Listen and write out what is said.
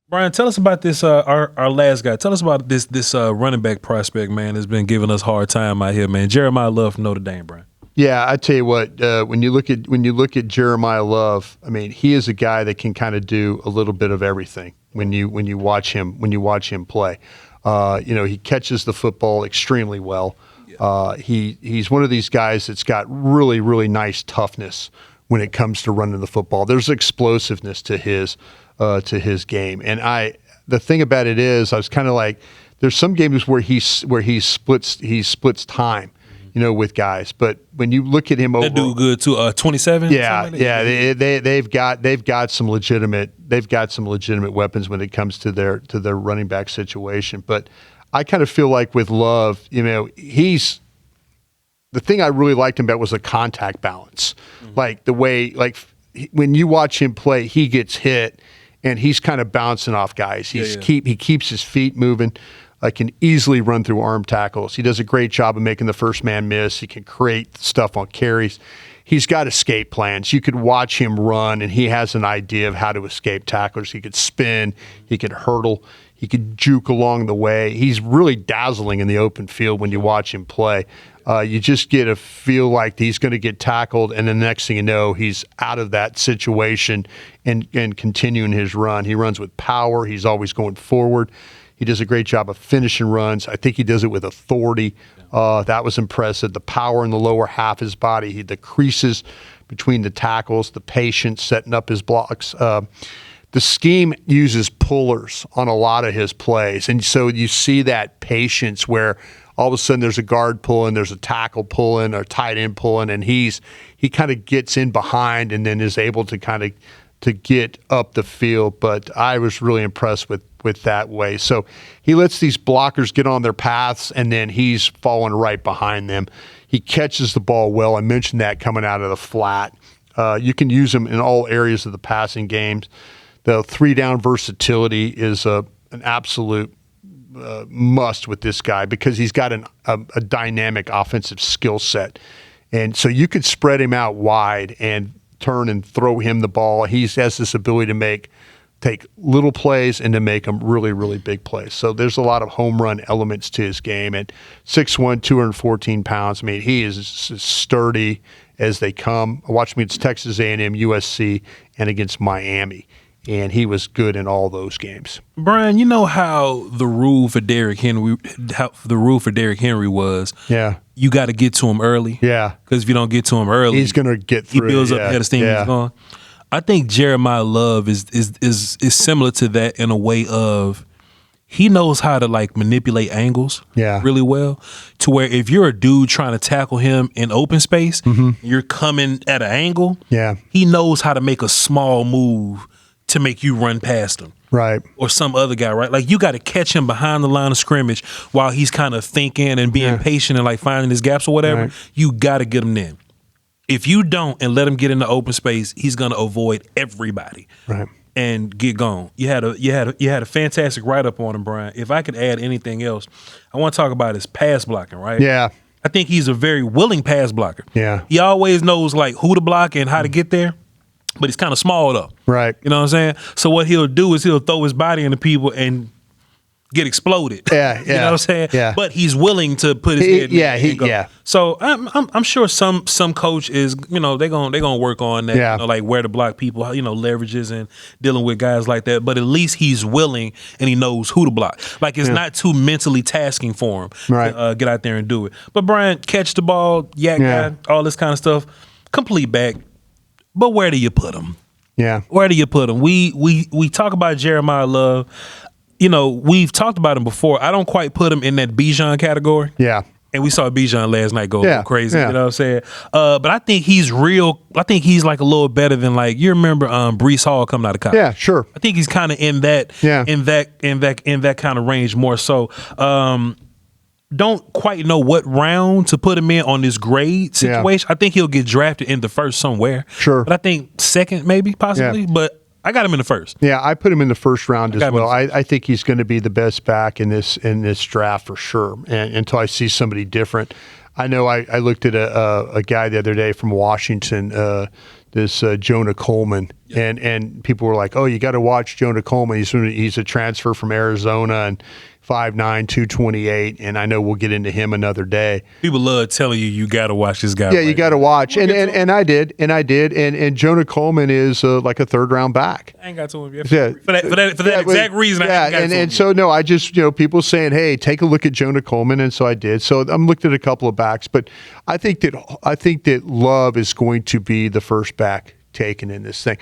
Bryan, tell us about this. Our last guy. Tell us about this running back prospect, man, has been giving us hard time out here, man. Jeremiyah Love from Notre Dame, Bryan. Yeah, I tell you what. When you look at Jeremiyah Love, I mean, he is a guy that can kind of do a little bit of everything. When you watch him play, he catches the football extremely well. He's one of these guys that's got really, really nice toughness when it comes to running the football. There's explosiveness to his game, and the thing about it is, I was kind of like, there's some games where he splits time, with guys, but when you look at him over, that dude good too. 27. Yeah. They've got some legitimate weapons when it comes to their running back situation, but I kind of feel like with Love, the thing I really liked him about was the contact balance. Mm-hmm. Like the way, when you watch him play, he gets hit and he's kind of bouncing off guys. He keeps his feet moving. Can easily run through arm tackles. He does a great job of making the first man miss. He can create stuff on carries. He's got escape plans. You could watch him run, and he has an idea of how to escape tacklers. He could spin. He could hurdle. He could juke along the way. He's really dazzling in the open field when you watch him play. You just get a feel like he's going to get tackled, and the next thing you know, he's out of that situation and continuing his run. He runs with power. He's always going forward. He does a great job of finishing runs. I think he does it with authority. That was impressive. The power in the lower half of his body, the creases between the tackles, the patience, setting up his blocks. The scheme uses pullers on a lot of his plays. And so you see that patience where all of a sudden there's a guard pulling, there's a tackle pulling, or tight end pulling, and he kind of gets in behind and then is able to kind of to get up the field. But I was really impressed with that way. So he lets these blockers get on their paths, and then he's falling right behind them. He catches the ball well. I mentioned that coming out of the flat. You can use him in all areas of the passing games. The 3-down versatility is an absolute must with this guy because he's got a dynamic offensive skill set. And so you could spread him out wide and turn and throw him the ball. He has this ability to take little plays and to make them really, really big plays. So there's a lot of home run elements to his game. At 6'1", 214 pounds, I mean, he is as sturdy as they come. I watched him against Texas A&M, USC, and against Miami, and he was good in all those games. Bryan, you know how the rule for Derrick Henry was? Yeah. You got to get to him early. Yeah. Because if you don't get to him early, he's going to get through. He builds up ahead of steam. He's gone. I think Jeremiyah Love is similar to that in a way of he knows how to manipulate angles really well, to where if you're a dude trying to tackle him in open space, you're coming at an angle, he knows how to make a small move to make you run past him. Right. Or some other guy, right? Like you got to catch him behind the line of scrimmage while he's kind of thinking and being patient and finding his gaps or whatever. Right. You got to get him in. If you don't and let him get into open space, he's going to avoid everybody and get gone. You had a fantastic write-up on him, Bryan. If I could add anything else, I want to talk about his pass blocking, right? Yeah. I think he's a very willing pass blocker. Yeah. He always knows who to block and how to get there, but he's kind of small though. Right. You know what I'm saying? So what he'll do is he'll throw his body into people and get exploded. Yeah, you know what I'm saying? Yeah. But he's willing to put his head in and go. Yeah. So I'm sure some coach is, they're gonna work on that, where to block people, leverages and dealing with guys like that. But at least he's willing and he knows who to block. It's not too mentally tasking for him to get out there and do it. But Bryan, catch the ball, guy, all this kind of stuff, complete back. But where do you put him? Yeah. Where do you put him? We talk about Jeremiyah Love. We've talked about him before. I don't quite put him in that Bijan category. Yeah. And we saw Bijan last night go crazy. Yeah. You know what I'm saying? But I think he's real. I think he's a little better than you remember Breece Hall coming out of college. Yeah, sure. I think he's kind of in that kind of range more so. Don't quite know what round to put him in on this grade situation. I think he'll get drafted in the first somewhere. Sure. But I think second maybe, possibly. Yeah. But I got him in the first. Yeah, I put him in the first round as well. I think he's going to be the best back in this draft for sure. And until I see somebody different, I know I looked at a guy the other day from Washington, this Jonah Coleman, And people were like, oh, you got to watch Jonah Coleman. He's a transfer from Arizona and 5'9", 228, and I know we'll get into him another day. People love telling you got to watch this guy. Yeah, you got to watch, and I did, and Jonah Coleman is like a third-round back. I ain't got to him yet. For that exact reason. I haven't got to him. And so no, I just people saying, hey, take a look at Jonah Coleman, and so I did. So I'm looked at a couple of backs, but I think that Love is going to be the first back taken in this thing.